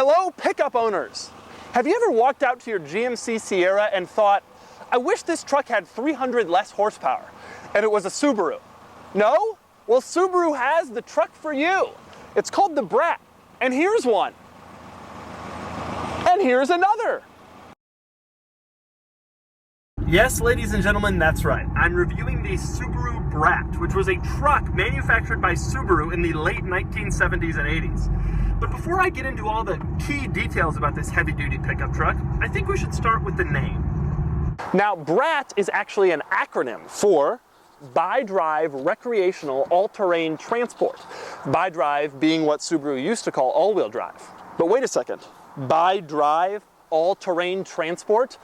Hello, pickup owners! Have you ever walked out to your GMC Sierra and thought, I wish this truck had 300 less horsepower, and it was a Subaru? No? Well, Subaru has the truck for you. It's called the Brat, and here's one. And here's another. Yes, ladies and gentlemen, that's right. I'm reviewing the Subaru Brat, which was a truck manufactured by Subaru in the late 1970s and 80s. But before I get into all the key details about this heavy-duty pickup truck, I think we should start with the name. Now, BRAT is actually an acronym for Bi-Drive Recreational All-Terrain Transport. Bi-Drive being what Subaru used to call all-wheel drive. But wait a second, Bi-Drive All-Terrain Transport?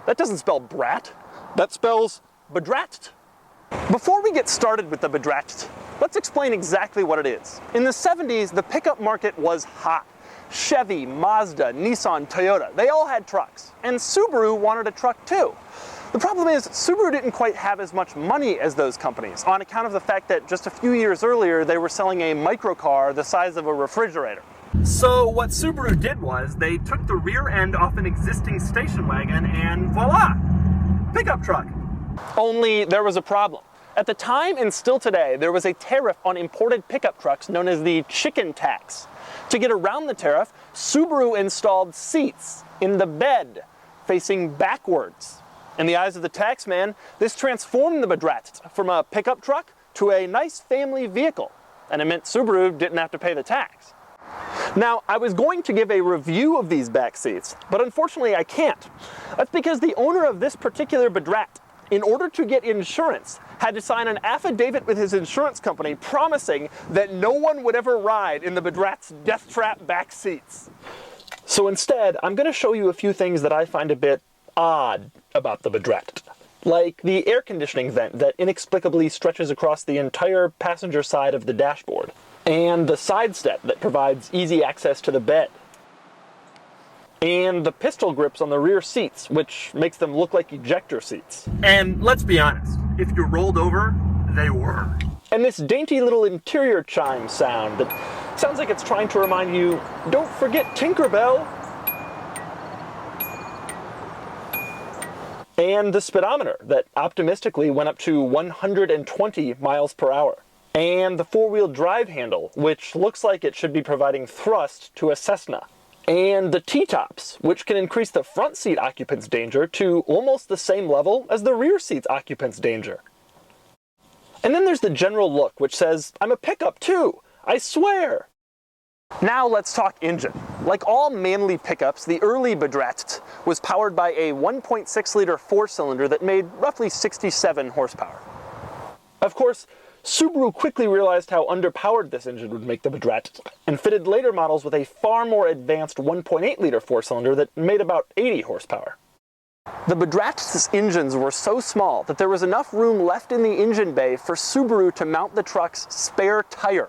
That doesn't spell brat, that spells bedratzt. Before we get started with the bedratzt, let's explain exactly what it is. In the 70s, the pickup market was hot. Chevy, Mazda, Nissan, Toyota, they all had trucks. And Subaru wanted a truck too. The problem is, Subaru didn't quite have as much money as those companies on account of the fact that just a few years earlier, they were selling a microcar the size of a refrigerator. So what Subaru did was they took the rear end off an existing station wagon and voila, pickup truck. Only there was a problem. At the time and still today, there was a tariff on imported pickup trucks known as the chicken tax. To get around the tariff, Subaru installed seats in the bed facing backwards. In the eyes of the tax man, this transformed the bedratzt from a pickup truck to a nice family vehicle, and it meant Subaru didn't have to pay the tax. Now, I was going to give a review of these back seats, but unfortunately I can't. That's because the owner of this particular bedratzt, in order to get insurance, had to sign an affidavit with his insurance company promising that no one would ever ride in the bedratzt's death trap back seats. So instead, I'm going to show you a few things that I find a bit odd about the bedratzt. Like the air conditioning vent that inexplicably stretches across the entire passenger side of the dashboard. And the side step that provides easy access to the bed. And the pistol grips on the rear seats, which makes them look like ejector seats. And let's be honest, if you rolled over, they were. And this dainty little interior chime sound that sounds like it's trying to remind you, don't forget Tinkerbell. And the speedometer that optimistically went up to 120 miles per hour. And the four-wheel drive handle, which looks like it should be providing thrust to a Cessna. And the T-tops, which can increase the front seat occupant's danger to almost the same level as the rear seat's occupant's danger. And then there's the general look, which says, I'm a pickup too, I swear. Now let's talk engine. Like all manly pickups, the early bedratzt was powered by a 1.6-liter four-cylinder that made roughly 67 horsepower. Of course, Subaru quickly realized how underpowered this engine would make the bedratzt and fitted later models with a far more advanced 1.8-liter four-cylinder that made about 80 horsepower. The bedratzt's engines were so small that there was enough room left in the engine bay for Subaru to mount the truck's spare tire.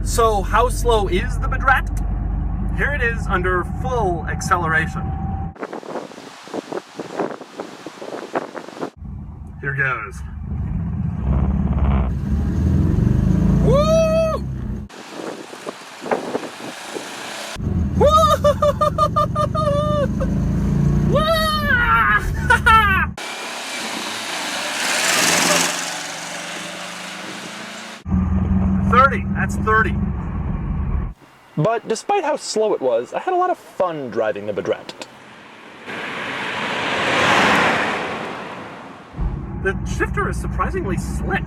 So how slow is the bedratzt? Here it is under full acceleration. Here goes. Woo! Woo! Wah! 30, that's 30. But despite how slow it was, I had a lot of fun driving the bedratzt. The shifter is surprisingly slick.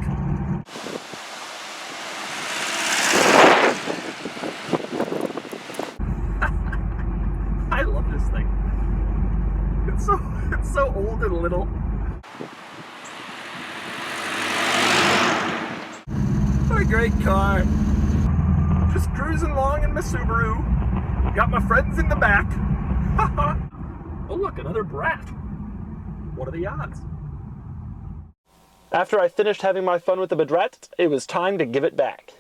I love this thing. It's so old and little. What a great car. Just cruising along in my Subaru. Got my friends in the back. Oh look, another Brat. What are the odds? After I finished having my fun with the bedratzt, it was time to give it back.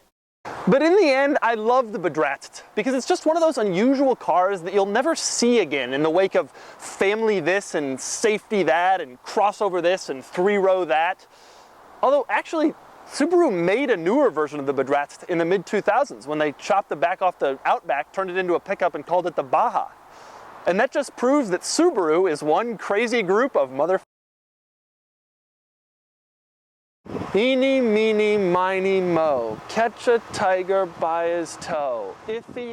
But in the end, I love the bedratzt because it's just one of those unusual cars that you'll never see again in the wake of family this and safety that and crossover this and three-row that. Although actually, Subaru made a newer version of the Badrat in the mid-2000s when they chopped the back off the Outback, turned it into a pickup, and called it the Baja. And that just proves that Subaru is one crazy group of Eeny, meeny, miny, mo, catch a tiger by his toe. If he